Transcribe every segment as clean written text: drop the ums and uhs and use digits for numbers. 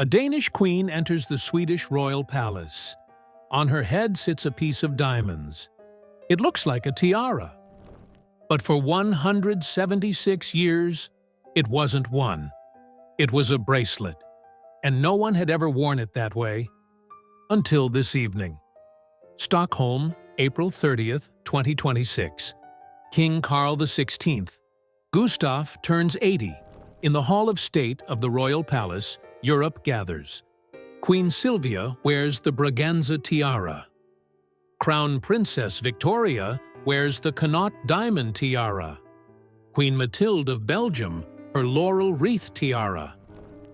A Danish queen enters the Swedish royal palace. On her head sits a piece of diamonds. It looks like a tiara. But for 176 years, it wasn't one. It was a bracelet, and no one had ever worn it that way until this evening. Stockholm, April 30th, 2026. King Carl XVI, Gustaf, turns 80. In the Hall of State of the Royal Palace, Europe gathers. Queen Silvia wears the Braganza tiara. Crown Princess Victoria wears the Connaught diamond tiara. Queen Mathilde of Belgium, her Laurel Wreath tiara.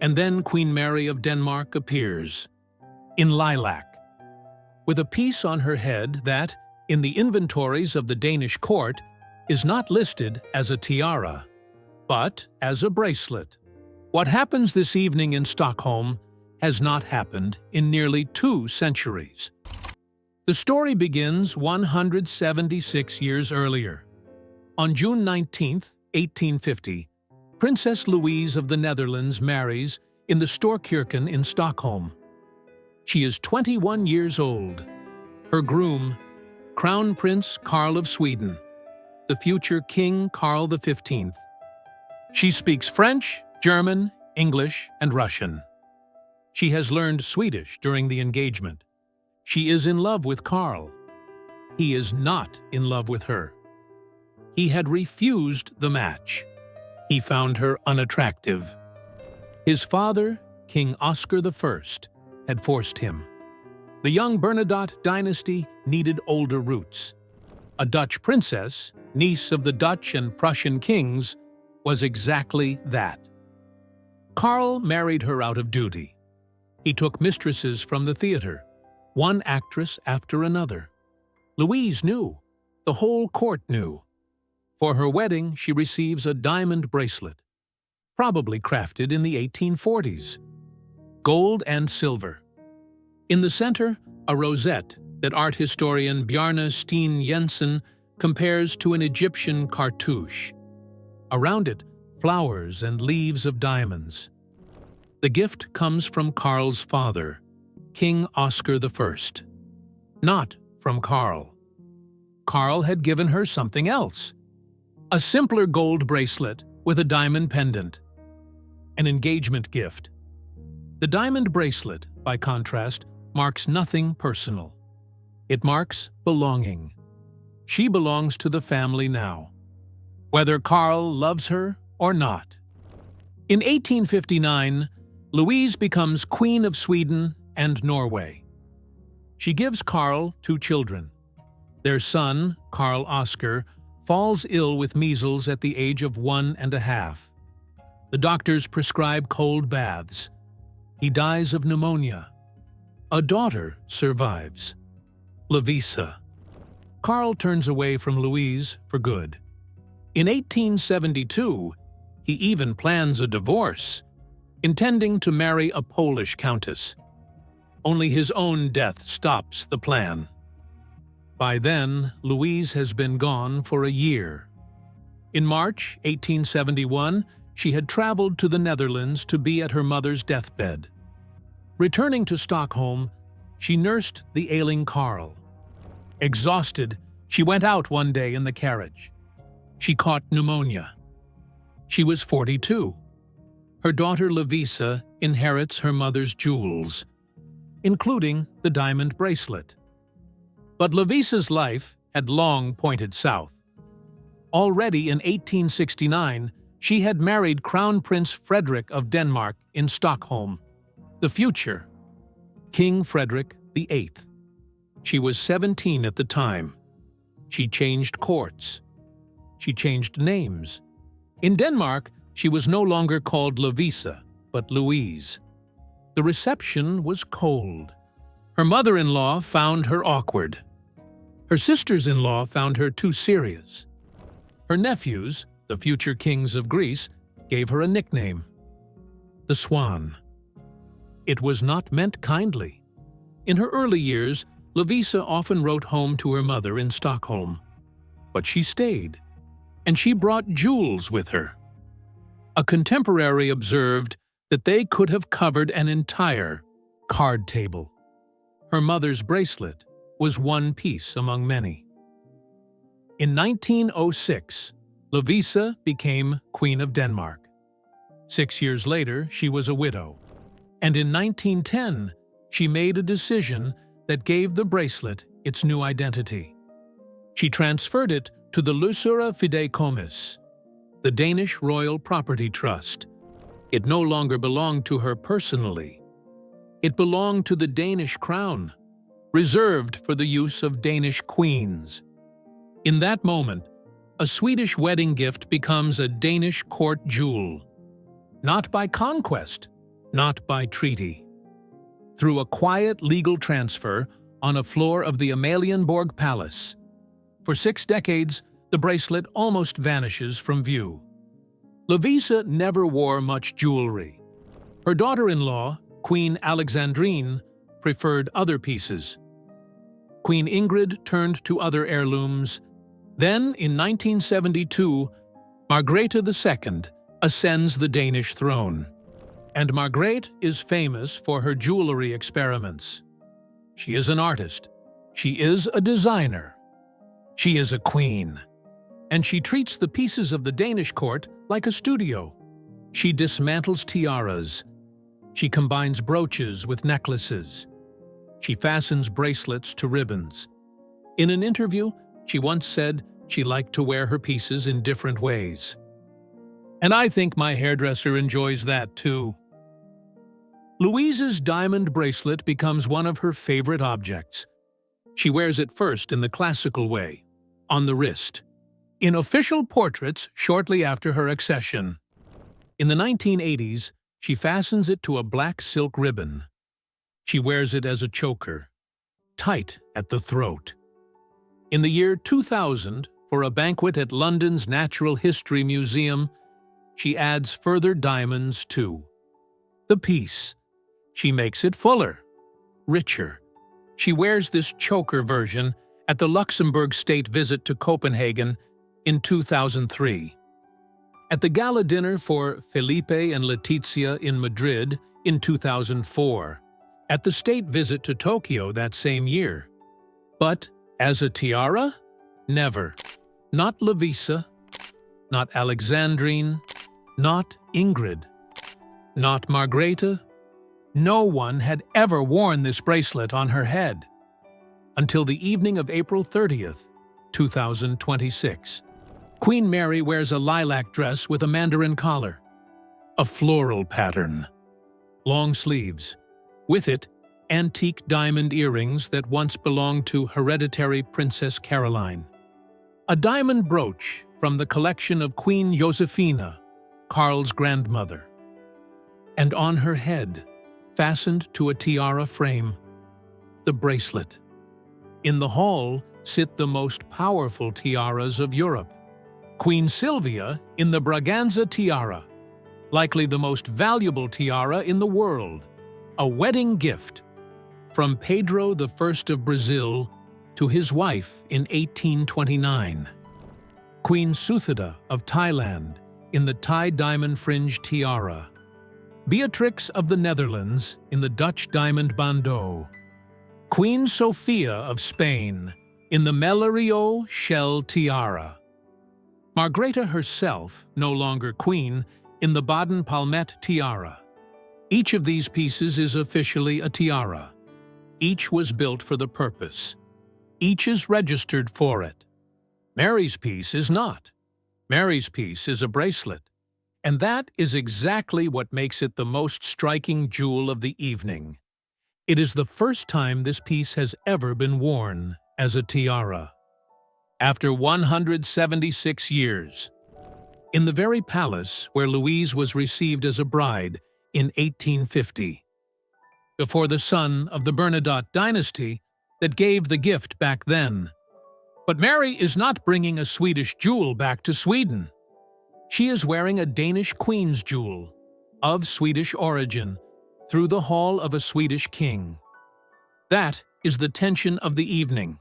And then Queen Mary of Denmark appears, in lilac, with a piece on her head that, in the inventories of the Danish court, is not listed as a tiara, but as a bracelet. What happens this evening in Stockholm has not happened in nearly 2 centuries. The story begins 176 years earlier. On June 19, 1850, Princess Louise of the Netherlands marries in the Storkyrkan in Stockholm. She is 21 years old. Her groom, Crown Prince Carl of Sweden, the future King Carl XV. She speaks French, German, English, and Russian. She has learned Swedish during the engagement. She is in love with Carl. He is not in love with her. He had refused the match. He found her unattractive. His father, King Oscar I, had forced him. The young Bernadotte dynasty needed older roots. A Dutch princess, niece of the Dutch and Prussian kings, was exactly that. Carl married her out of duty. He took mistresses from the theater, one actress after another. Louise knew. The whole court knew. For her wedding, she receives a diamond bracelet, probably crafted in the 1840s. Gold and silver. In the center, a rosette that art historian Bjarne Steen Jensen compares to an Egyptian cartouche. Around it, flowers and leaves of diamonds. The gift comes from Carl's father, King Oscar I, not from Carl. Carl had given her something else. A simpler gold bracelet with a diamond pendant. An engagement gift. The diamond bracelet, by contrast, marks nothing personal. It marks belonging. She belongs to the family now, whether Carl loves her or not. In 1859, Louise becomes Queen of Sweden and Norway. She gives Carl 2 children. Their son, Carl Oscar, falls ill with measles at the age of 1.5. The doctors prescribe cold baths. He dies of pneumonia. A daughter survives, Lovisa. Carl turns away from Louise for good. In 1872, he even plans a divorce, intending to marry a Polish countess. Only his own death stops the plan. By then, Louise has been gone for a year. In March 1871, she had traveled to the Netherlands to be at her mother's deathbed. Returning to Stockholm, she nursed the ailing Carl. Exhausted, she went out one day in the carriage. She caught pneumonia. She was 42. Her daughter Lovisa inherits her mother's jewels, including the diamond bracelet. But Lovisa's life had long pointed south. Already in 1869, she had married Crown Prince Frederick of Denmark in Stockholm, the future King Frederick VIII. She was 17 at the time. She changed courts. She changed names. In Denmark, she was no longer called Lovisa, but Louise. The reception was cold. Her mother-in-law found her awkward. Her sisters-in-law found her too serious. Her nephews, the future kings of Greece, gave her a nickname, the Swan. It was not meant kindly. In her early years, Lovisa often wrote home to her mother in Stockholm. But she stayed, and she brought jewels with her. A contemporary observed, that they could have covered an entire card table. Her mother's bracelet was one piece among many. In 1906, Louise became Queen of Denmark. 6 years later, she was a widow. And in 1910, she made a decision that gave the bracelet its new identity. She transferred it to the Lusura Fideikommis, the Danish Royal Property Trust. It no longer belonged to her personally. It belonged to the Danish crown, reserved for the use of Danish queens. In that moment, a Swedish wedding gift becomes a Danish court jewel, not by conquest, not by treaty. Through a quiet legal transfer on a floor of the Amalienborg Palace. For 6 decades, the bracelet almost vanishes from view. Louise never wore much jewelry. Her daughter-in-law, Queen Alexandrine, preferred other pieces. Queen Ingrid turned to other heirlooms. Then, in 1972, Margrethe II ascends the Danish throne. And Margrethe is famous for her jewelry experiments. She is an artist. She is a designer. She is a queen. And she treats the pieces of the Danish court like a studio. She dismantles tiaras. She combines brooches with necklaces. She fastens bracelets to ribbons. In an interview, she once said she liked to wear her pieces in different ways. And I think my hairdresser enjoys that too. Louise's diamond bracelet becomes one of her favorite objects. She wears it first in the classical way, on the wrist, in official portraits shortly after her accession. In the 1980s, she fastens it to a black silk ribbon. She wears it as a choker, tight at the throat. In the year 2000, for a banquet at London's Natural History Museum, she adds further diamonds to the piece. She makes it fuller, richer. She wears this choker version at the Luxembourg state visit to Copenhagen in 2003. At the gala dinner for Felipe and Letizia in Madrid in 2004. At the state visit to Tokyo that same year. But as a tiara? Never. Not Louise, not Alexandrine, not Ingrid, not Margrethe. No one had ever worn this bracelet on her head until the evening of April 30th, 2026. Queen Mary wears a lilac dress with a mandarin collar, a floral pattern, long sleeves. With it, antique diamond earrings that once belonged to hereditary Princess Caroline. A diamond brooch from the collection of Queen Josephina, Karl's grandmother. And on her head, fastened to a tiara frame, the bracelet. In the hall sit the most powerful tiaras of Europe. Queen Silvia in the Braganza tiara, likely the most valuable tiara in the world, a wedding gift from Pedro I of Brazil to his wife in 1829. Queen Suthida of Thailand in the Thai diamond fringe tiara. Beatrix of the Netherlands in the Dutch diamond bandeau. Queen Sophia of Spain in the Melerio shell tiara. Margrethe herself, no longer queen, in the Baden Palmette tiara. Each of these pieces is officially a tiara. Each was built for the purpose. Each is registered for it. Mary's piece is not. Mary's piece is a bracelet. And that is exactly what makes it the most striking jewel of the evening. It is the first time this piece has ever been worn as a tiara. After 176 years, in the very palace where Louise was received as a bride in 1850, before the son of the Bernadotte dynasty that gave the gift back then. But Mary is not bringing a Swedish jewel back to Sweden. She is wearing a Danish queen's jewel, of Swedish origin, through the hall of a Swedish king. That is the tension of the evening.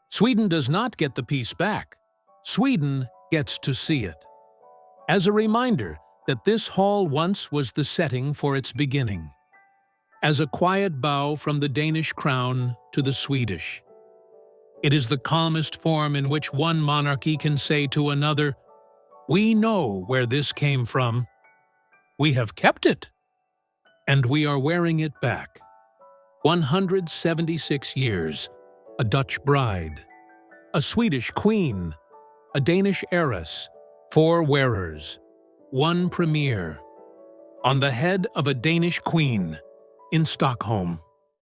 Sweden does not get the piece back. Sweden gets to see it. As a reminder that this hall once was the setting for its beginning, as a quiet bow from the Danish crown to the Swedish. It is the calmest form in which one monarchy can say to another, "We know where this came from. We have kept it, and we are wearing it back." 176 years, a Dutch bride, a Swedish queen, a Danish heiress, 4 wearers, 1 premier, on the head of a Danish queen in Stockholm.